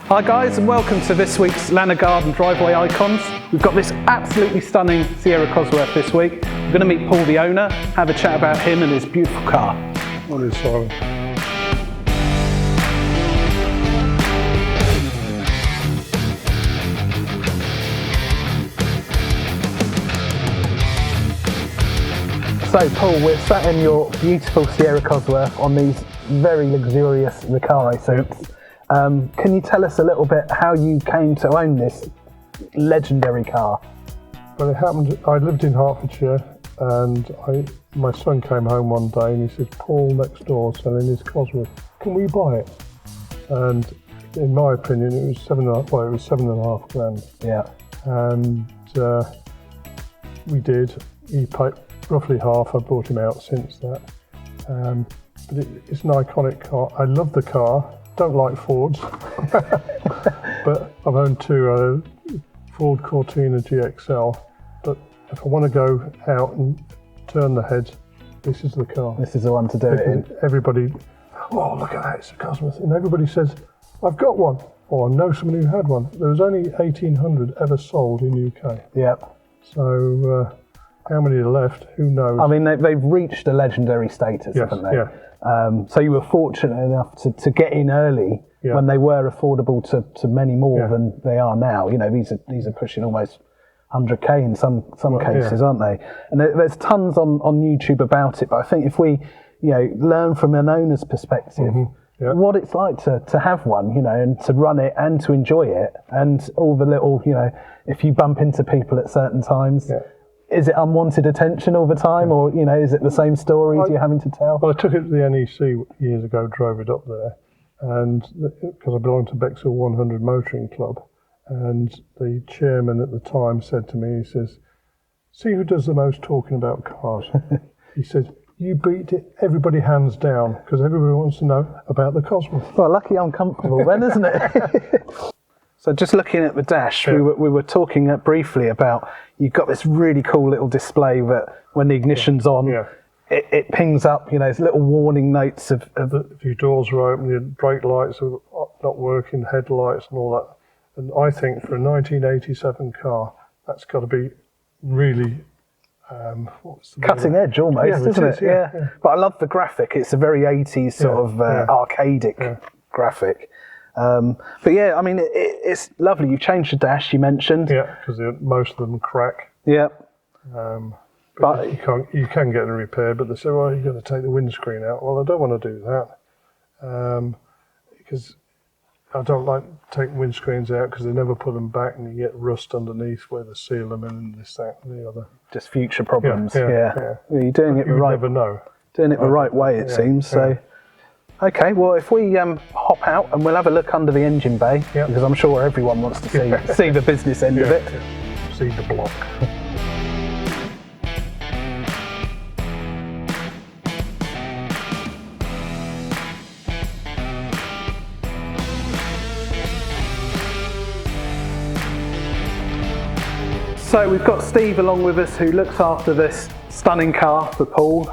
Hi guys, and welcome to this week's Lanoguard and Driveway Icons. We've got this absolutely stunning Sierra Cosworth this week. We're going to meet Paul, the owner, have a chat about him and his beautiful car. Morning, Simon. So Paul, we're sat in your beautiful Sierra Cosworth on these very luxurious Recaro seats. Can you tell us a little bit how you came to own this legendary car? Well, it happened, I lived in Hertfordshire and my son came home one day and he says, Paul next door selling his Cosworth, can we buy it? And in my opinion, it was $7.5 grand. Yeah. And we did. He paid roughly half. I brought him out since that. But it's an iconic car. I love the car. Don't like Fords, but I've owned two Ford Cortina GXL. But if I want to go out and turn the head, this is the car. This is the one to do it in. Everybody, oh look at that, it's a Cosworth, and everybody says, I've got one, or I know somebody who had one. There was only 1,800 ever sold in UK. Yep. So how many are left? Who knows? I mean, they've reached a legendary status, Yes, haven't they? yeah. So you were fortunate enough to get in early when they were affordable to many more than they are now. You know, these are pushing almost 100k in some cases, aren't they? And there's tons on YouTube about it. But I think if we, learn from an owner's perspective, what it's like to have one, and to run it and to enjoy it, and all the little, if you bump into people at certain times. Yeah. Is it unwanted attention all the time, or is it the same stories you're having to tell? Well, I took it to the NEC years ago, drove it up there, and because I belonged to Bexhill 100 Motoring Club, and the chairman at the time said to me, he says, "See who does the most talking about cars." He said, "You beat it, everybody hands down, because everybody wants to know about the Cosworth." Well, lucky I'm comfortable then, isn't it? So just looking at the dash, we were talking briefly about, you've got this really cool little display that when the ignition's on, it pings up, there's little warning notes of if your doors are open, your brake lights are not working, headlights and all that. And I think for a 1987 car, that's got to be really cutting edge almost, isn't it? Yeah. But I love the graphic. It's a very 80s sort of arcadic graphic. But yeah, I mean, it's lovely. You've changed the dash, you mentioned. Yeah, because most of them crack. Yeah. But you can get them repaired, but they say, well, you've got to take the windscreen out. Well, I don't want to do that because I don't like taking windscreens out because they never put them back and you get rust underneath where they seal them in and this, that and the other. Just future problems. Yeah. Well, you're doing it the right. Never know. Doing it the right way, it seems. So. Okay, well, if we hop out and we'll have a look under the engine bay, because I'm sure everyone wants to see the business end of it. See the block. So we've got Steve along with us who looks after this stunning car for Paul.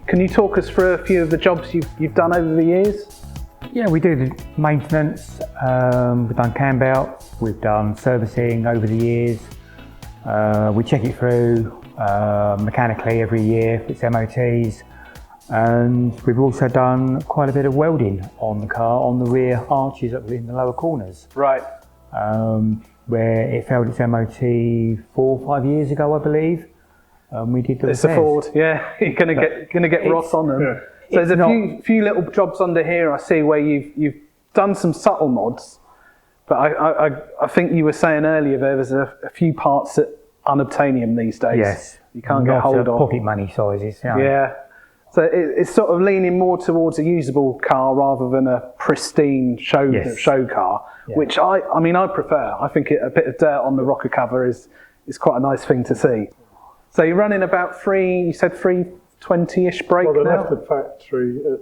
Can you talk us through a few of the jobs you've done over the years? Yeah, we do the maintenance, we've done cam belts, we've done servicing over the years. We check it through mechanically every year if it's MOTs. And we've also done quite a bit of welding on the car, on the rear arches up in the lower corners. Right. Where it failed its MOT 4 or 5 years ago, I believe. We did the It's a Ford, yeah. You're gonna get Ross on them. Yeah. So there's a few little jobs under here I see where you've done some subtle mods, but I think you were saying earlier there's a few parts that unobtainium these days. Yes. You can't get hold of. Pocket money sizes. Yeah. So it's sort of leaning more towards a usable car rather than a pristine show car, which I prefer. I think a bit of dirt on the rocker cover is quite a nice thing to see. So you're running about 320-ish brake now? Well, they left the factory at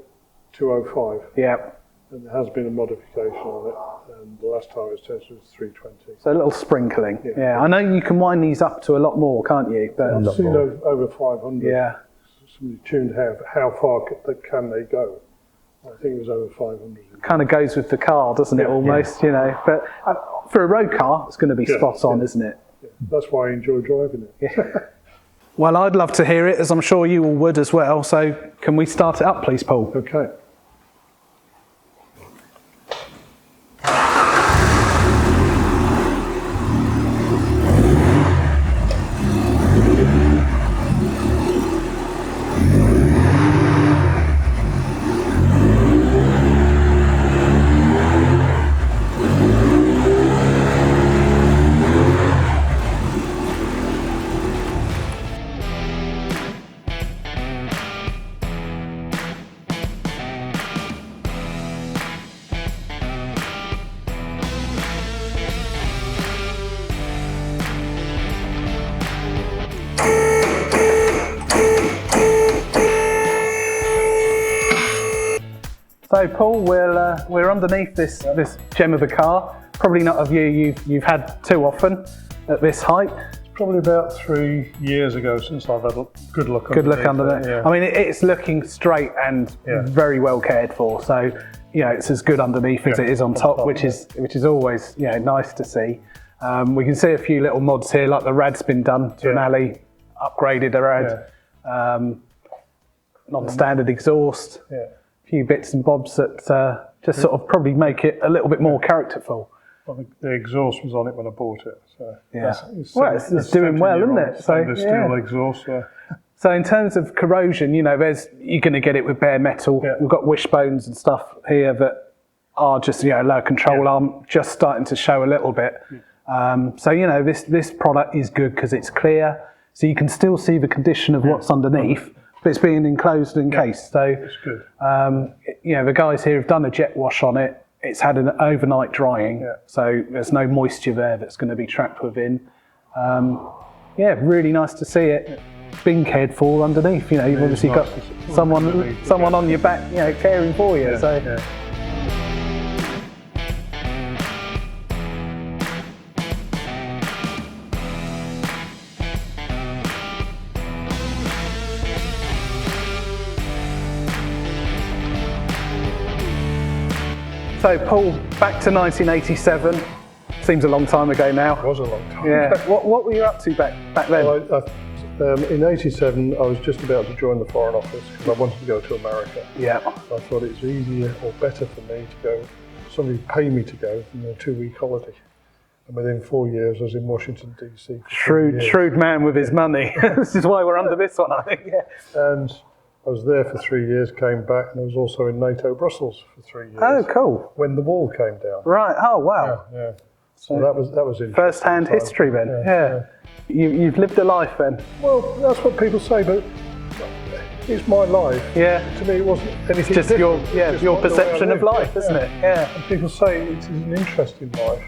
205. Yeah. And there has been a modification on it, and the last time it was tested was 320. So a little sprinkling. Yeah. I know you can wind these up to a lot more, can't you? But I've seen over 500. Yeah. Somebody tuned how far can they go I think it was over 500. Kind of goes with the car, doesn't it, almost, you know. But for a road car, it's going to be spot on, isn't it? Yeah. That's why I enjoy driving it. Well, I'd love to hear it, as I'm sure you all would as well. So can we start it up, please, Paul? Okay. So Paul, we're underneath this gem of a car. Probably not a view you've had too often at this height. It's probably about 3 years ago since I've had a good look under it. Yeah. I mean, it's looking straight and very well cared for. So, you know, it's as good underneath as it is on top, which is always, you know, nice to see. We can see a few little mods here, like the rad's been done to an alley, upgraded the rad, non-standard exhaust. Yeah. Few bits and bobs that just sort of probably make it a little bit more characterful. Well, the exhaust was on it when I bought it, so it's doing well, isn't it? So steel exhaust. So in terms of corrosion, you know, you're going to get it with bare metal. Yeah. We've got wishbones and stuff here that are just, you know, lower control arm, just starting to show a little bit. So you know, this product is good because it's clear, so you can still see the condition of what's underneath. But it's being enclosed and encased, so it's good. You know, the guys here have done a jet wash on it. It's had an overnight drying, so there's no moisture there that's going to be trapped within. Yeah, really nice to see it being cared for underneath. You know, you've obviously got someone on your back, you know, caring for you. So Paul, back to 1987. Seems a long time ago now. It was a long time. Yeah. What were you up to back then? Well, in '87, I was just about to join the Foreign Office because I wanted to go to America. Yeah. I thought it was easier or better for me to go, somebody pay me to go than a 2-week holiday. And within 4 years, I was in Washington, DC. Shrewd man with his money. This is why we're under this one, I think. Yeah. And I was there for 3 years, came back, and I was also in NATO Brussels for 3 years. Oh, cool. When the wall came down. Right. Oh, wow. Yeah. So that was interesting. First-hand history then. Yeah. You've lived a life then. Well, that's what people say, but it's my life. Yeah. To me, it wasn't anything just different. your perception of life, isn't it? Yeah. And people say it is an interesting life.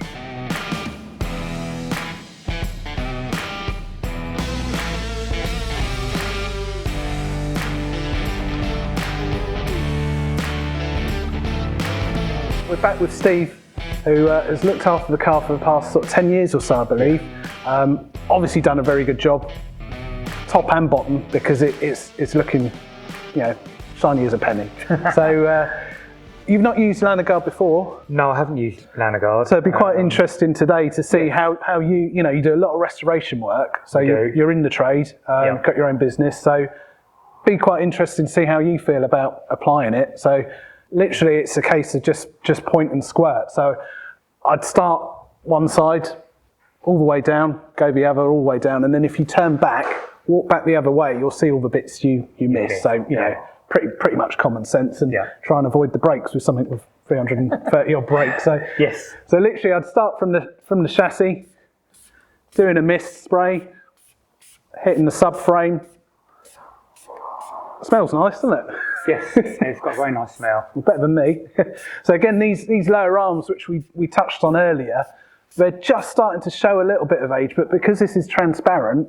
We're back with Steve, who has looked after the car for the past sort of 10 years or so, I believe. Obviously done a very good job, top and bottom, because it's looking, you know, shiny as a penny. So you've not used Lanoguard before? No, I haven't used Lanoguard. So it'd be quite interesting today to see how you do a lot of restoration work. So you're in the trade, you've got your own business. So be quite interesting to see how you feel about applying it. So literally, it's a case of just point and squirt. So I'd start one side, all the way down, go the other, all the way down, and then if you turn back, walk back the other way, you'll see all the bits you miss. So you know, pretty much common sense, and try and avoid the brakes with something with 330 odd brakes. So so literally, I'd start from the chassis, doing a mist spray, hitting the subframe. Smells nice, doesn't it? Yes, it's got a very nice smell. Better than me. So again, these lower arms, which we touched on earlier, they're just starting to show a little bit of age, but because this is transparent,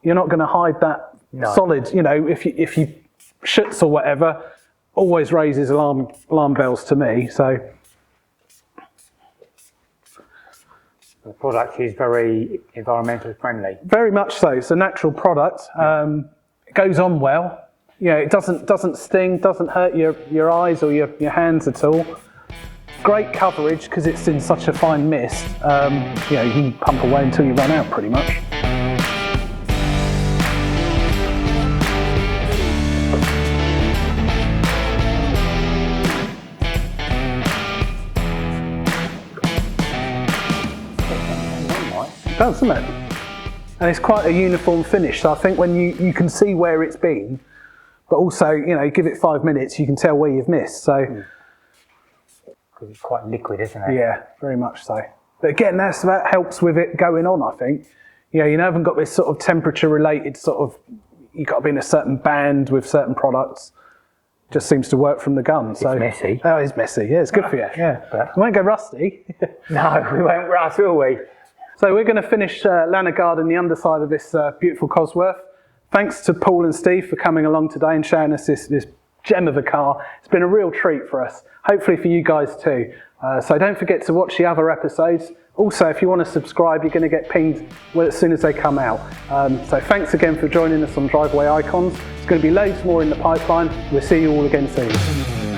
you're not going to hide that solid. You know, if you shoots or whatever, always raises alarm bells to me. So the product is very environmentally friendly. Very much so. It's a natural product. It goes on well. You know, it doesn't sting, doesn't hurt your eyes or your hands at all. Great coverage because it's in such a fine mist. You know, you can pump away until you run out pretty much. It does, doesn't it? And it's quite a uniform finish, so I think when you can see where it's been, but also, you know, give it 5 minutes, you can tell where you've missed. So, because it's quite liquid, isn't it? Yeah, very much so. But again, that helps with it going on, I think. You know, you haven't got this sort of temperature-related sort of, you've got to be in a certain band with certain products. Just seems to work from the gun. So it's messy. Oh, it's messy. Yeah, it's good for you. Yeah, But you won't go rusty. no, we won't rust, will we? So we're going to finish Lanoguard in the underside of this beautiful Cosworth. Thanks to Paul and Steve for coming along today and showing us this gem of a car. It's been a real treat for us, hopefully for you guys too. So don't forget to watch the other episodes. Also, if you want to subscribe, you're going to get pinged as soon as they come out. So thanks again for joining us on Driveway Icons. There's going to be loads more in the pipeline. We'll see you all again soon.